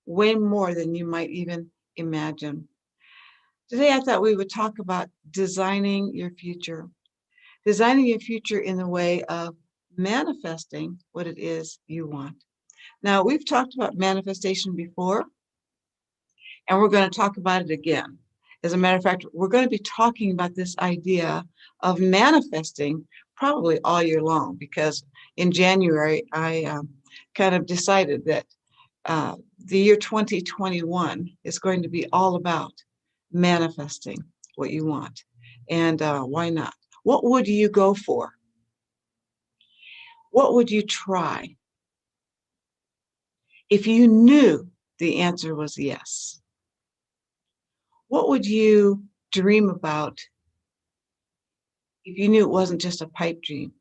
way more than you might even imagine. Today, I thought we would talk about designing your future. Designing your future in the way of manifesting what it is you want. Now, we've talked about manifestation before, and we're going to talk about it again. As a matter of fact, we're going to be talking about this idea of manifesting probably all year long, because in January, I kind of decided that the year 2021 is going to be all about manifesting what you want. And why not? What would you go for? What would you try if you knew the answer was yes? What would you dream about if you knew it wasn't just a pipe dream?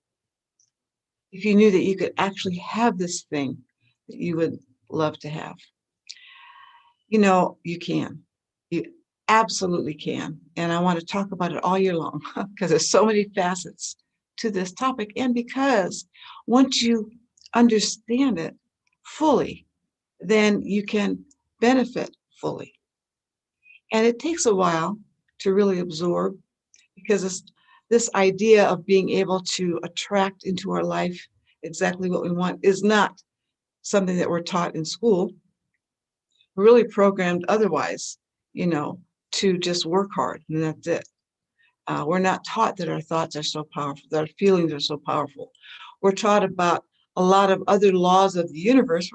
If you knew that you could actually have this thing that you would love to have? You know, you can. You absolutely can. And I want to talk about it all year long because there's so many facets to this topic. And because once you understand it fully, then you can benefit fully. And it takes a while to really absorb, because it's this idea of being able to attract into our life exactly what we want is not something that we're taught in school. We're really programmed otherwise, you know, to just work hard and that's it. We're not taught that our thoughts are so powerful, that our feelings are so powerful. We're taught about a lot of other laws of the universe.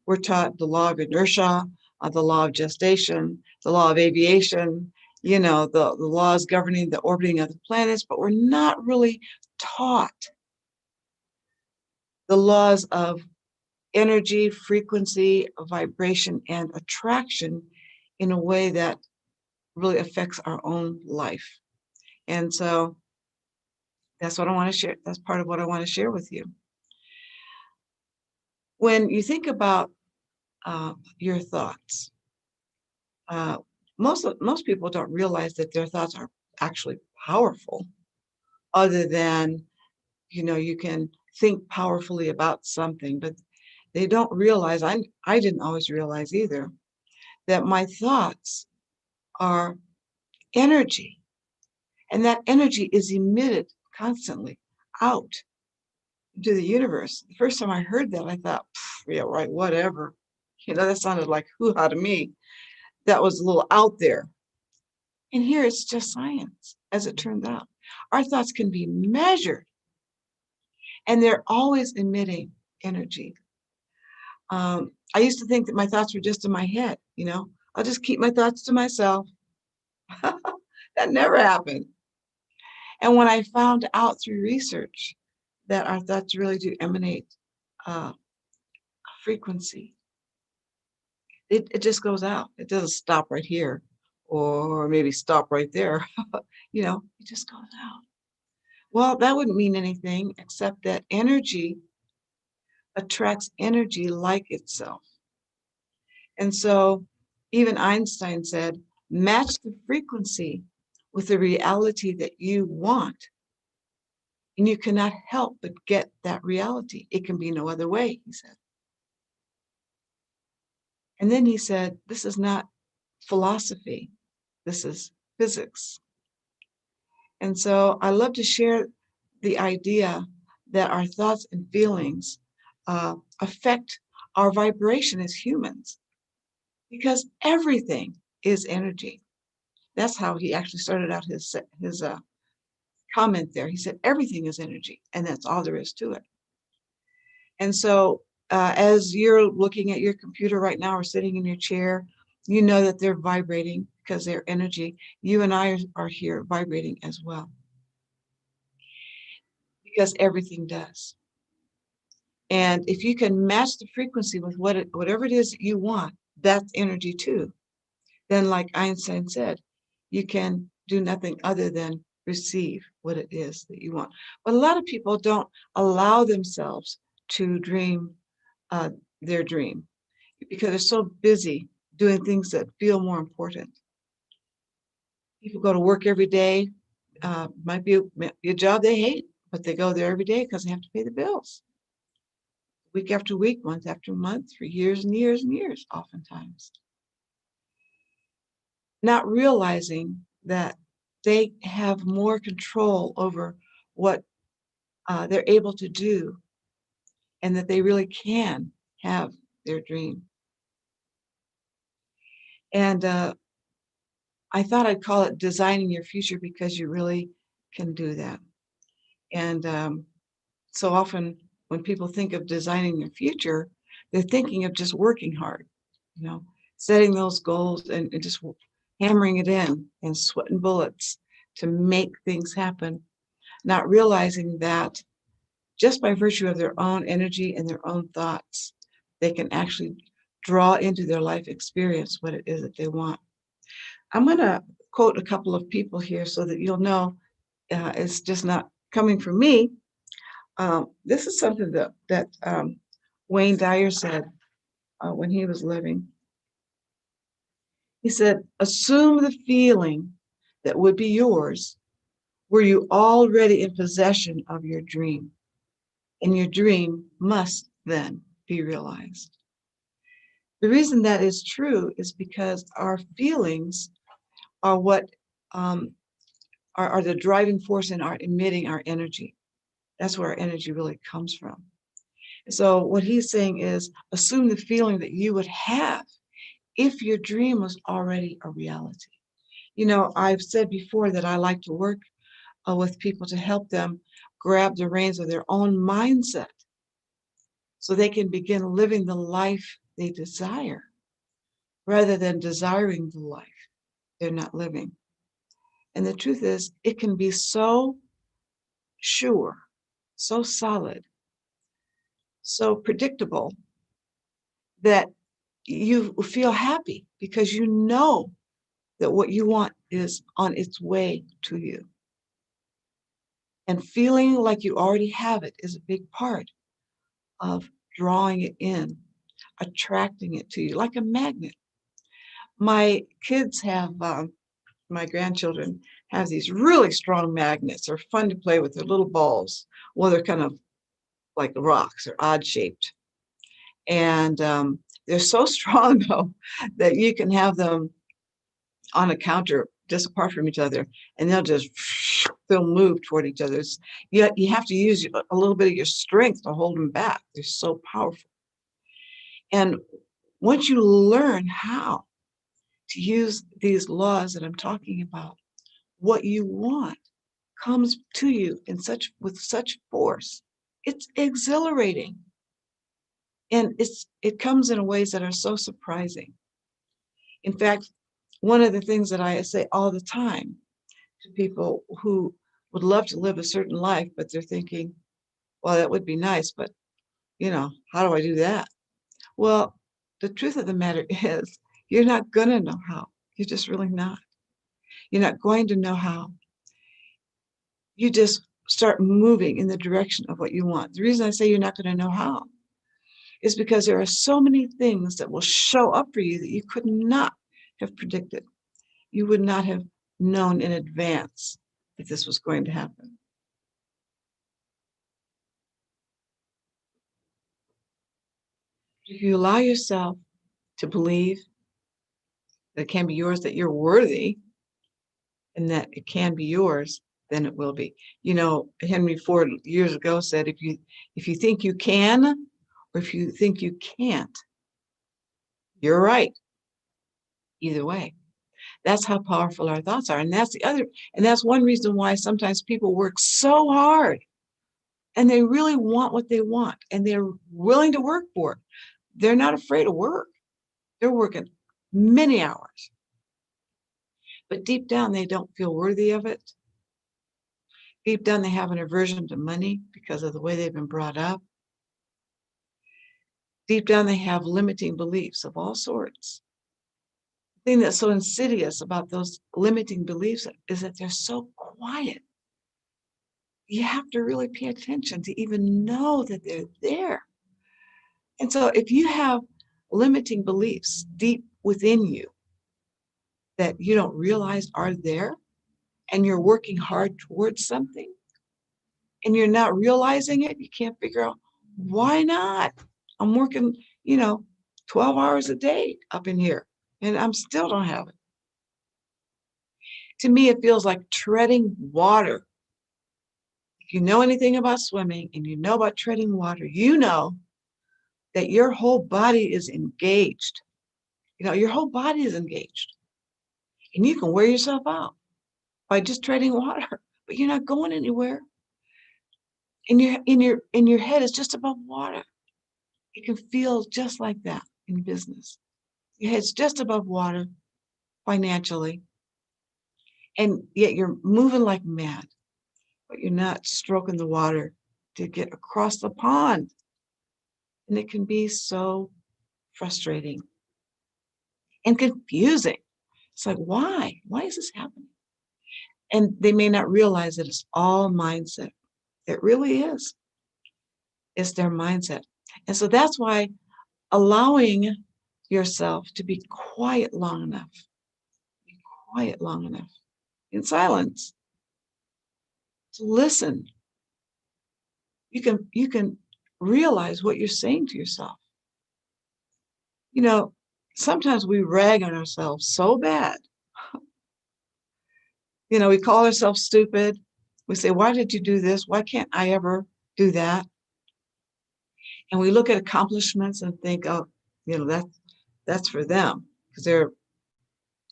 We're taught the law of inertia, the law of gestation, the law of aviation, you know, the laws governing the orbiting of the planets, but we're not really taught the laws of energy, frequency, vibration, and attraction in a way that really affects our own life. And so that's what I want to share. That's part of what I want to share with you. When you think about your thoughts, uh, most people don't realize that their thoughts are actually powerful, other than, you know, you can think powerfully about something, but they don't realize, I didn't always realize either, that my thoughts are energy, and that energy is emitted constantly out into the universe. The first time I heard that, I thought, yeah, right, whatever. You know, that sounded like hoo-ha to me. That was a little out there. And here it's just science, as it turns out. Our thoughts can be measured, and they're always emitting energy. I used to think that my thoughts were just in my head, you know. I'll just keep my thoughts to myself. That never happened. And when I found out through research that our thoughts really do emanate a frequency, it just goes out. It doesn't stop right here or maybe stop right there. You know, it just goes out. Well, that wouldn't mean anything except that energy attracts energy like itself. And so even Einstein said, match the frequency with the reality that you want, and you cannot help but get that reality. It can be no other way, he said. And then he said, this is not philosophy, this is physics. And so I love to share the idea that our thoughts and feelings affect our vibration as humans, because everything is energy. That's how he actually started out his comment there. He said, everything is energy, and that's all there is to it. And so as you're looking at your computer right now or sitting in your chair, you know that they're vibrating because they're energy. You and I are here vibrating as well, because everything does. And if you can match the frequency with whatever it is that you want, that's energy too. Then, like Einstein said, you can do nothing other than receive what it is that you want. But a lot of people don't allow themselves to dream uh, their dream because they're so busy doing things that feel more important. People go to work every day, might be a job they hate, but they go there every day because they have to pay the bills. week after week, month after month, for years and years and years, oftentimes. Not realizing that they have more control over what they're able to do and that they really can have their dream. And I thought I'd call it designing your future because you really can do that. And so often when people think of designing their future, they're thinking of just working hard, you know, setting those goals and just hammering it in and sweating bullets to make things happen, not realizing that just by virtue of their own energy and their own thoughts, they can actually draw into their life experience what it is that they want. I'm going to quote a couple of people here so that you'll know it's just not coming from me. This is something that Wayne Dyer said when he was living. He said, "Assume the feeling that would be yours were you already in possession of your dream, and your dream must then be realized." The reason that is true is because our feelings are what um, are the driving force in our emitting our energy. That's where our energy really comes from. So what he's saying is assume the feeling that you would have if your dream was already a reality. You know, I've said before that I like to work with people to help them grab the reins of their own mindset so they can begin living the life they desire rather than desiring the life they're not living. And the truth is, it can be so sure, so solid, so predictable that you feel happy because you know that what you want is on its way to you. And feeling like you already have it is a big part of drawing it in, attracting it to you like a magnet. My kids have, my grandchildren have these really strong magnets. They're fun to play with. They're little balls. Well, they're kind of like rocks. They're odd shaped. And they're so strong, though, that you can have them on a counter just apart from each other, and they'll move toward each other. You have to use a little bit of your strength to hold them back. They're so powerful. And once you learn how to use these laws that I'm talking about, what you want comes to you in with such force. It's exhilarating. And it comes in ways that are so surprising. In fact, one of the things that I say all the time to people who would love to live a certain life, but they're thinking, well, that would be nice, but how do I do that? Well, the truth of the matter is you're not going to know how. You're just really not. You're not going to know how. You just start moving in the direction of what you want. The reason I say you're not going to know how is because there are so many things that will show up for you that you could not have predicted. You would not have known in advance that this was going to happen. If you allow yourself to believe that it can be yours, that you're worthy, and that it can be yours, then it will be. You know, Henry Ford years ago said, if you think you can, or if you think you can't, you're right. Either way. That's how powerful our thoughts are. And that's one reason why sometimes people work so hard and they really want what they want and they're willing to work for it. They're not afraid of work. They're working many hours. But deep down, they don't feel worthy of it. Deep down, they have an aversion to money because of the way they've been brought up. Deep down, they have limiting beliefs of all sorts. The thing that's so insidious about those limiting beliefs is that they're so quiet. You have to really pay attention to even know that they're there. And so if you have limiting beliefs deep within you that you don't realize are there, and you're working hard towards something, and you're not realizing it, you can't figure out Why not? I'm working, you know, 12 hours a day up in here, and I'm still don't have it. To me, it feels like treading water. If you know anything about swimming and you know about treading water, you know that your whole body is engaged. You know, your whole body is engaged, and you can wear yourself out by just treading water, but you're not going anywhere. And your head is just above water. It can feel just like that in business. Your head's just above water financially, and yet you're moving like mad, but you're not stroking the water to get across the pond. And it can be so frustrating and confusing. It's like, why? Why is this happening? And they may not realize that it's all mindset. It really is. It's their mindset. And so that's why allowing yourself to be quiet long enough in silence to listen, you can realize what you're saying to yourself. You know, sometimes we rag on ourselves so bad. You know, we call ourselves stupid. We say, why did you do this? Why can't I ever do that? And we look at accomplishments and think, oh, you know, that's for them because they're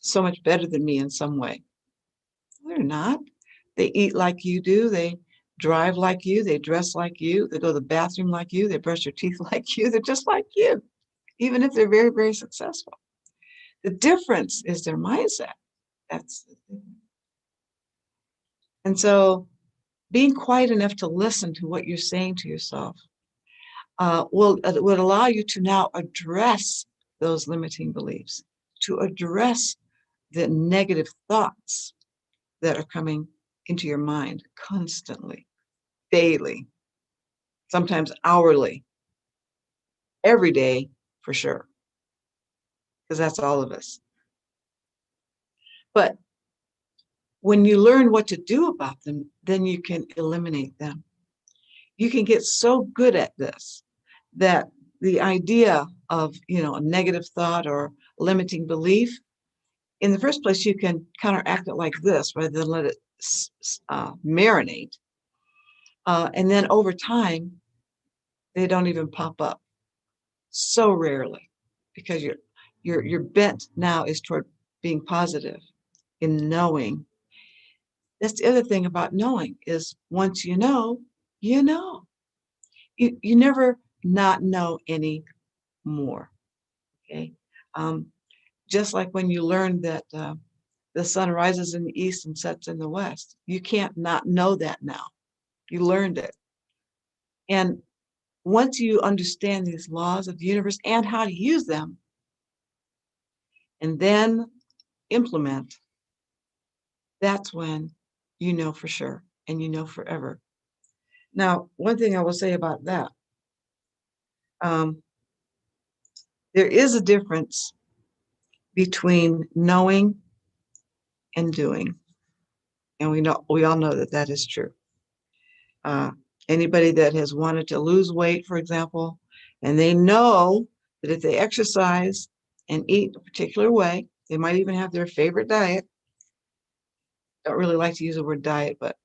so much better than me in some way. They're not. They eat like you do. They drive like you. They dress like you. They go to the bathroom like you. They brush their teeth like you. They're just like you, even if they're very, very successful. The difference is their mindset. That's and so being quiet enough to listen to what you're saying to yourself would allow you to now address those limiting beliefs, to address the negative thoughts that are coming into your mind constantly, daily, sometimes hourly, every day for sure, because that's all of us. But when you learn what to do about them, then you can eliminate them. You can get so good at this that the idea of, you know, a negative thought or limiting belief, in the first place, you can counteract it like this rather than let it marinate. And then over time, they don't even pop up so rarely because your bent now is toward being positive in knowing. That's the other thing about knowing is once you know, you know. You never not know any more. Okay. Um, just like when you learn that the sun rises in the east and sets in the west, you can't not know that now. You learned it. And once you understand these laws of the universe and how to use them, and then implement, that's when you know for sure and you know forever. Now, one thing I will say about that, um, there is a difference between knowing and doing. And we all know that that is true. Uh, Anybody that has wanted to lose weight, for example, and they know that if they exercise and eat a particular way, they might even have their favorite diet. Don't really like to use the word diet, but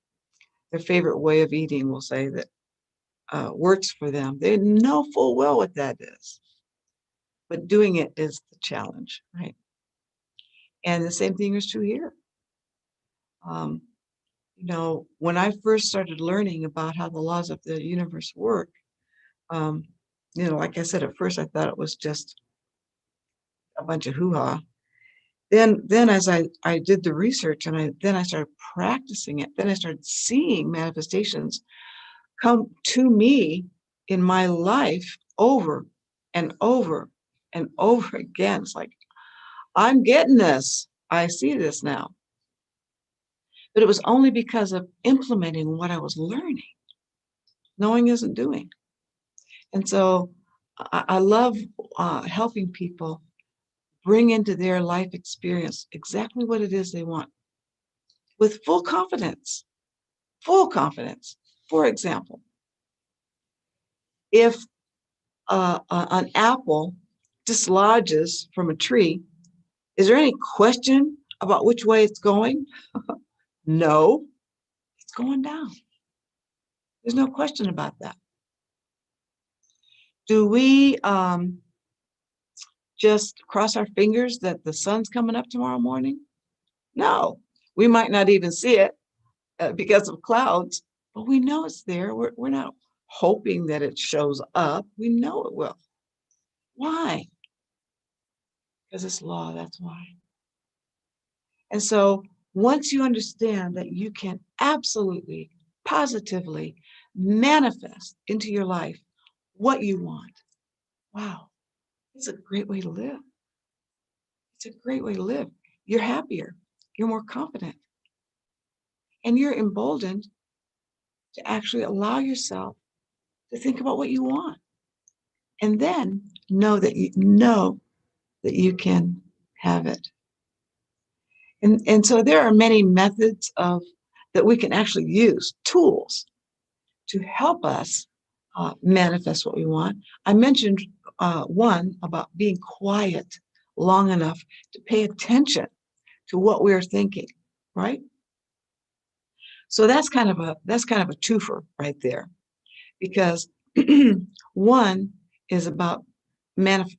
their favorite way of eating, will say that works for them. They know full well what that is, but doing it is the challenge, right? And the same thing is true here. Um, you know, when I first started learning about how the laws of the universe work, um, you know, like I said, at first I thought it was just a bunch of hoo-ha. Then as I did the research and then I started practicing it, then I started seeing manifestations come to me in my life over and over and over again. It's like, I'm getting this. I see this now. But it was only because of implementing what I was learning. Knowing isn't doing. And so I love helping people bring into their life experience exactly what it is they want with full confidence. Full confidence. For example, If an apple dislodges from a tree, is there any question about which way it's going? No, it's going down. There's no question about that. Do we just cross our fingers that the sun's coming up tomorrow morning? No, we might not even see it because of clouds, but we know it's there. We're not hoping that it shows up. We know it will. Why? Because it's law, that's why. And so once you understand that you can absolutely, positively manifest into your life what you want, wow, it's a great way to live. It's a great way to live. You're happier, you're more confident, and you're emboldened to actually allow yourself to think about what you want. And then know that you can have it. And so there are many methods of that we can actually use, tools to help us manifest what we want. I mentioned one about being quiet long enough to pay attention to what we're thinking, right? So that's kind of a twofer right there, because one is about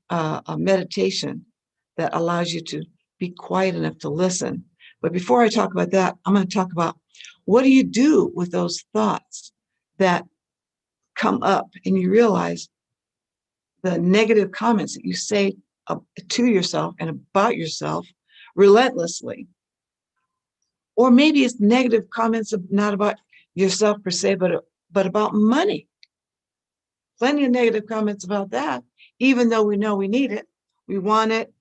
a meditation that allows you to be quiet enough to listen. But before I talk about that, I'm going to talk about what do you do with those thoughts that come up and you realize the negative comments that you say to yourself and about yourself relentlessly. Or maybe it's negative comments not about yourself per se, but about money. Plenty of negative comments about that, even though we know we need it. We want it,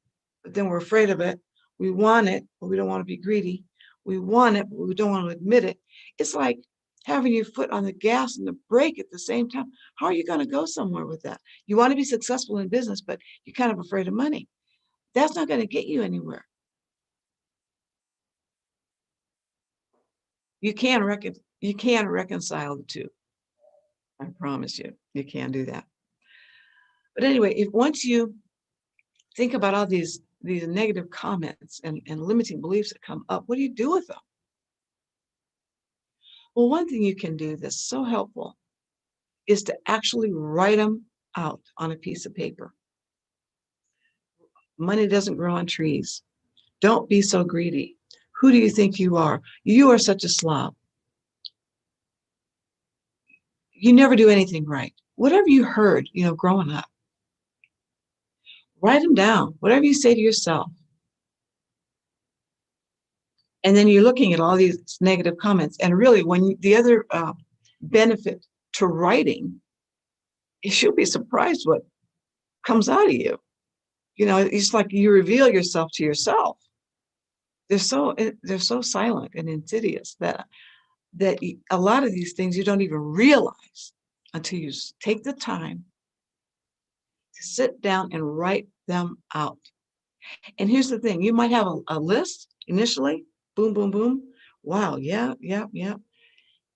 but then we're afraid of it. We want it, but we don't want to be greedy. We want it, but we don't want to admit it. It's like having your foot on the gas and the brake at the same time. How are you going to go somewhere with that? You want to be successful in business, but you're kind of afraid of money. That's not going to get you anywhere. You can reconcile the two. I promise you, you can do that. But anyway, if once you think about all these negative comments and limiting beliefs that come up, what do you do with them? Well, one thing you can do that's so helpful is to actually write them out on a piece of paper. Money doesn't grow on trees. Don't be so greedy. Who do you think you are? You are such a slob. You never do anything right. Whatever you heard, growing up, write them down. Whatever you say to yourself. And then you're looking at all these negative comments. And really, the other benefit to writing, you should be surprised what comes out of you. It's like you reveal yourself to yourself. They're so silent and insidious that a lot of these things you don't even realize until you take the time to sit down and write them out. And here's the thing, you might have a list initially, boom, boom, boom. Wow, yeah, yeah, yeah.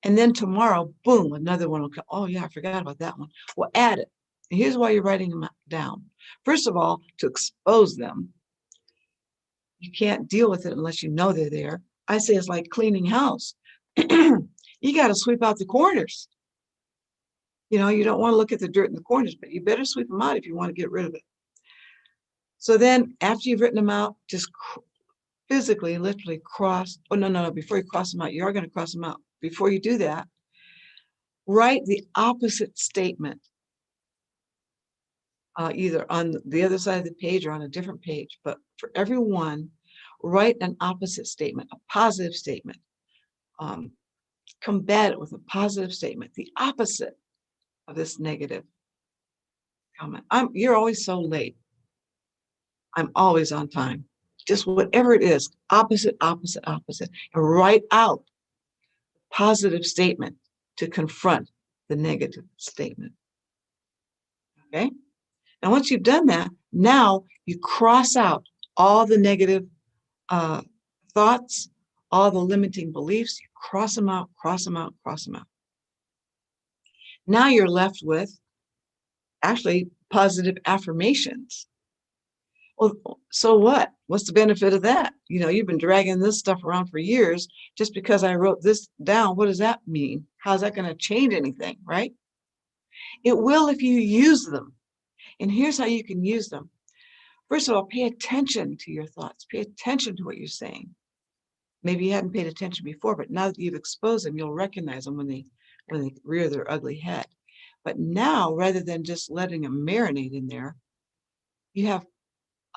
And then tomorrow, boom, another one will come. Oh, yeah, I forgot about that one. Well, add it. And here's why you're writing them down. First of all, to expose them. You can't deal with it unless you know they're there. I say it's like cleaning house. You got to sweep out the corners. You don't want to look at the dirt in the corners, but you better sweep them out if you want to get rid of it. So then after you've written them out, just physically, literally cross. Oh, no. Before you cross them out, you are going to cross them out. Before you do that, write the opposite statement, either on the other side of the page or on a different page. But for every one, write an opposite statement, a positive statement. Combat it with a positive statement, the opposite of this negative comment. You're always so late. I'm always on time. Just whatever it is, opposite, opposite, opposite. And write out a positive statement to confront the negative statement. Okay? Now, once you've done that, now you cross out all the negative thoughts, all the limiting beliefs. You cross them out, cross them out, cross them out. Now you're left with actually positive affirmations. Well, so what? What's the benefit of that? You've been dragging this stuff around for years. Just because I wrote this down, what does that mean? How's that going to change anything, right? It will if you use them. And here's how you can use them. First of all, pay attention to your thoughts. Pay attention to what you're saying. Maybe you hadn't paid attention before, but now that you've exposed them, you'll recognize them when they rear their ugly head. But now, rather than just letting them marinate in there, you have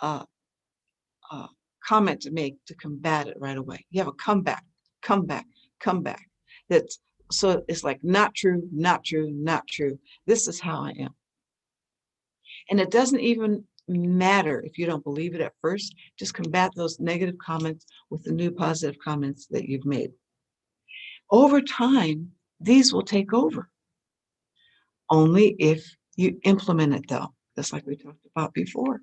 a, a comment to make to combat it right away. You have a comeback, comeback, comeback. So it's like not true, not true, not true. This is how I am. And it doesn't even matter if you don't believe it at first. Just combat those negative comments with the new positive comments that you've made. Over time, these will take over. Only if you implement it, though, just like we talked about before.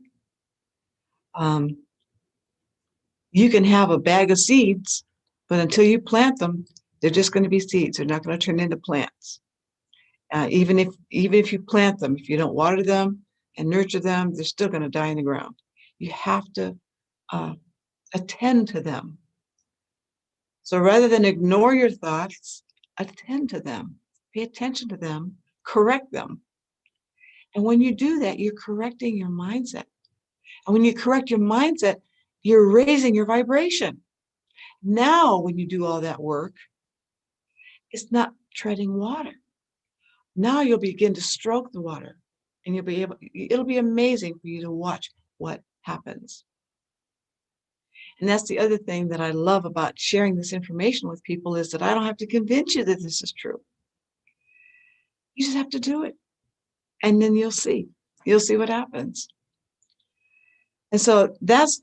You can have a bag of seeds, but until you plant them, they're just going to be seeds. They're not going to turn into plants. Even if you plant them, if you don't water them and nurture them, they're still going to die in the ground. You have to attend to them. So rather than ignore your thoughts, attend to them, pay attention to them, correct them. And when you do that, you're correcting your mindset. And when you correct your mindset, you're raising your vibration. Now, when you do all that work, it's not treading water. Now you'll begin to stroke the water, and it'll be amazing for you to watch what happens. And that's the other thing that I love about sharing this information with people, is that I don't have to convince you that this is true. You just have to do it. And then you'll see what happens. And so that's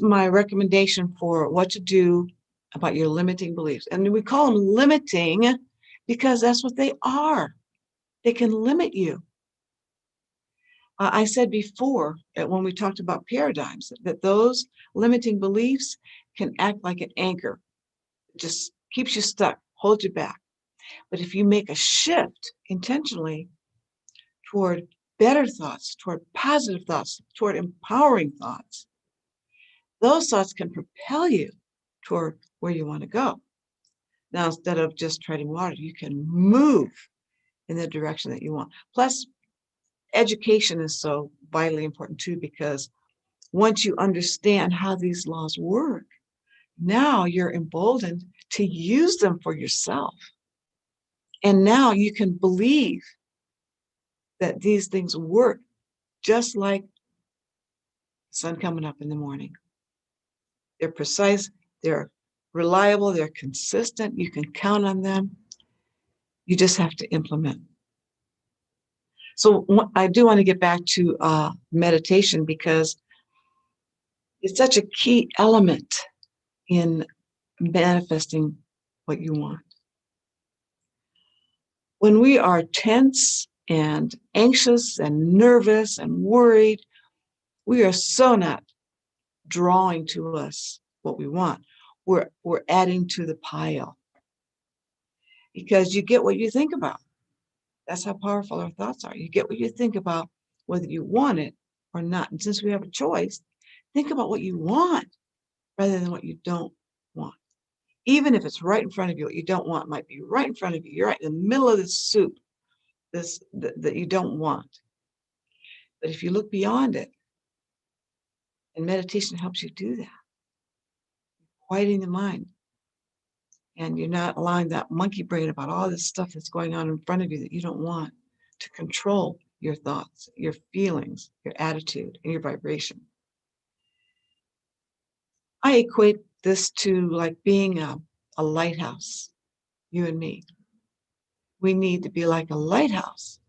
my recommendation for what to do about your limiting beliefs. And we call them limiting because that's what they are. They can limit you. I said before, when we talked about paradigms, that those limiting beliefs can act like an anchor. It just keeps you stuck, holds you back. But if you make a shift intentionally toward better thoughts, toward positive thoughts, toward empowering thoughts, those thoughts can propel you toward where you want to go. Now, instead of just treading water, you can move in the direction that you want. Plus, education is so vitally important too, because once you understand how these laws work, now you're emboldened to use them for yourself. And now you can believe that these things work, just like the sun coming up in the morning. They're precise, they're reliable, they're consistent. You can count on them. You just have to implement. So I do want to get back to meditation, because it's such a key element in manifesting what you want. When we are tense and anxious and nervous and worried, we are so not drawing to us what we want. We're adding to the pile, because you get what you think about. That's how powerful our thoughts are. You get what you think about, whether you want it or not. And since we have a choice, think about what you want rather than what you don't want. Even if it's right in front of you, what you don't want might be right in front of you. You're right in the middle of this soup, that you don't want. But if you look beyond it, and meditation helps you do that, quieting the mind, and you're not allowing that monkey brain about all this stuff that's going on in front of you that you don't want to control your thoughts, your feelings, your attitude, and your vibration. I equate this to like being a lighthouse, you and me. We need to be like a lighthouse.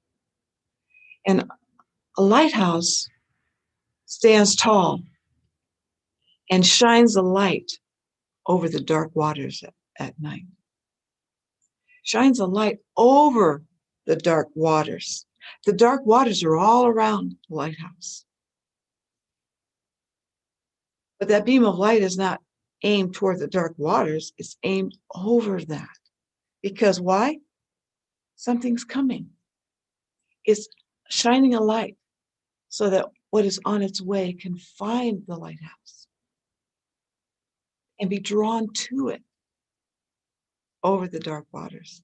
And a lighthouse stands tall and shines a light over the dark waters at night. Shines a light over the dark waters. The dark waters are all around the lighthouse. But that beam of light is not aimed toward the dark waters, it's aimed over that. Because why? Something's coming. It's shining a light so that what is on its way can find the lighthouse and be drawn to it over the dark waters.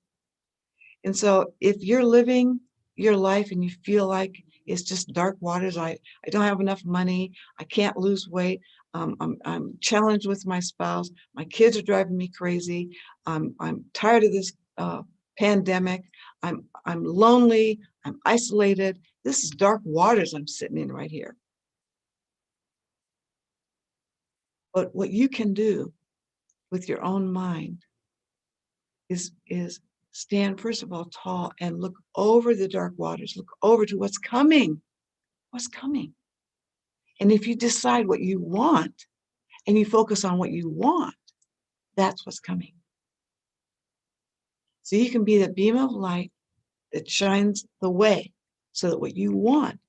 And so if you're living your life and you feel like it's just dark waters, I don't have enough money, I can't lose weight, I'm challenged with my spouse, my kids are driving me crazy, I'm tired of this pandemic, I'm lonely, I'm isolated. This is dark waters I'm sitting in right here. But what you can do with your own mind is stand, first of all, tall and look over the dark waters, look over to what's coming, what's coming. And if you decide what you want and you focus on what you want, that's what's coming. So you can be the beam of light that shines the way so that what you want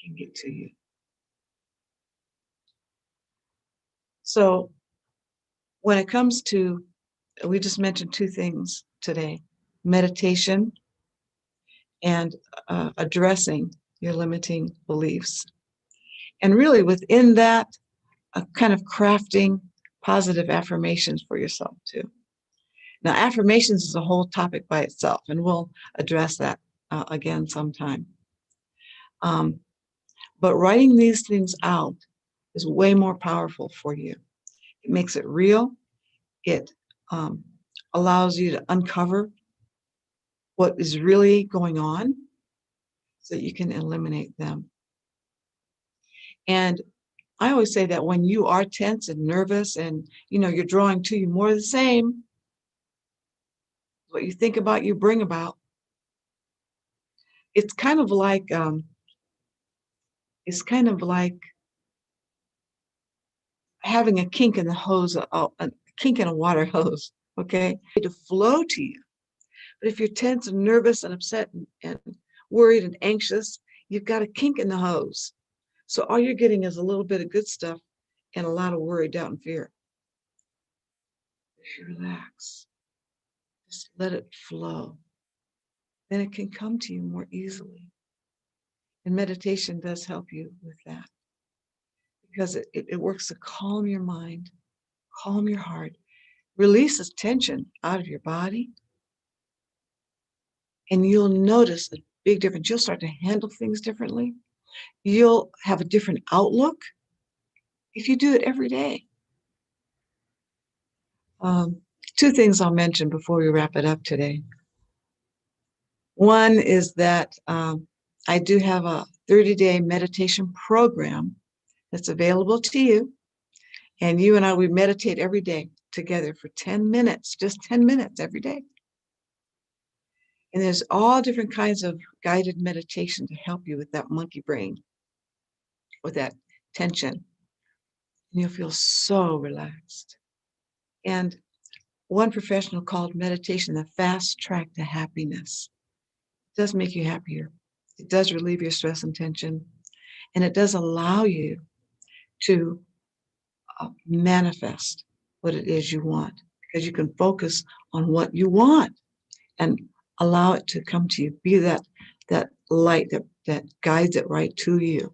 can get to you. So when it comes to, we just mentioned two things today, meditation and addressing your limiting beliefs. And really within that, kind of crafting positive affirmations for yourself too. Now, affirmations is a whole topic by itself, and we'll address that again sometime. But writing these things out is way more powerful for you. It makes it real. It allows you to uncover what is really going on so that you can eliminate them. And I always say that when you are tense and nervous and you're drawing to you more of the same, what you think about, you bring about. It's kind of like having a kink in the hose, a kink in a water hose. Okay, to flow to you. But if you're tense and nervous and upset and worried and anxious, you've got a kink in the hose. So all you're getting is a little bit of good stuff and a lot of worry, doubt, and fear. If you relax, just let it flow, then it can come to you more easily. And meditation does help you with that because it works to calm your mind, calm your heart, releases tension out of your body, and you'll notice a big difference. You'll start to handle things differently. You'll have a different outlook if you do it every day. Two things I'll mention before we wrap it up today. One is that I do have a 30-day meditation program that's available to you. And you and I, we meditate every day together for 10 minutes, just 10 minutes every day. And there's all different kinds of guided meditation to help you with that monkey brain, with that tension. And you'll feel so relaxed. And one professional called meditation the fast track to happiness. It does make you happier. It does relieve your stress and tension. And it does allow you to manifest what it is you want, because you can focus on what you want and allow it to come to you. Be that light that guides it right to you.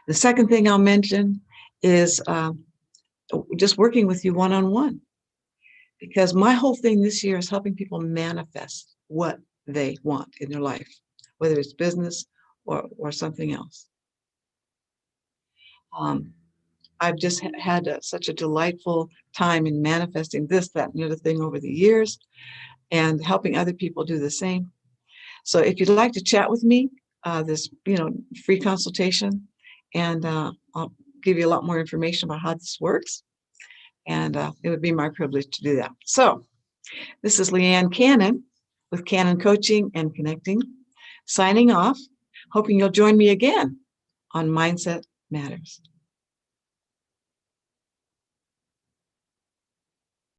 The second thing I'll mention is just working with you one-on-one, because my whole thing this year is helping people manifest what they want in their life, whether it's business or something else. I've just had such a delightful time in manifesting this, that, and the other thing over the years, and helping other people do the same. So if you'd like to chat with me, this free consultation, and I'll give you a lot more information about how this works. And it would be my privilege to do that. So this is Leanne Cannon with Cannon Coaching and Connecting, signing off, hoping you'll join me again on Mindset Matters.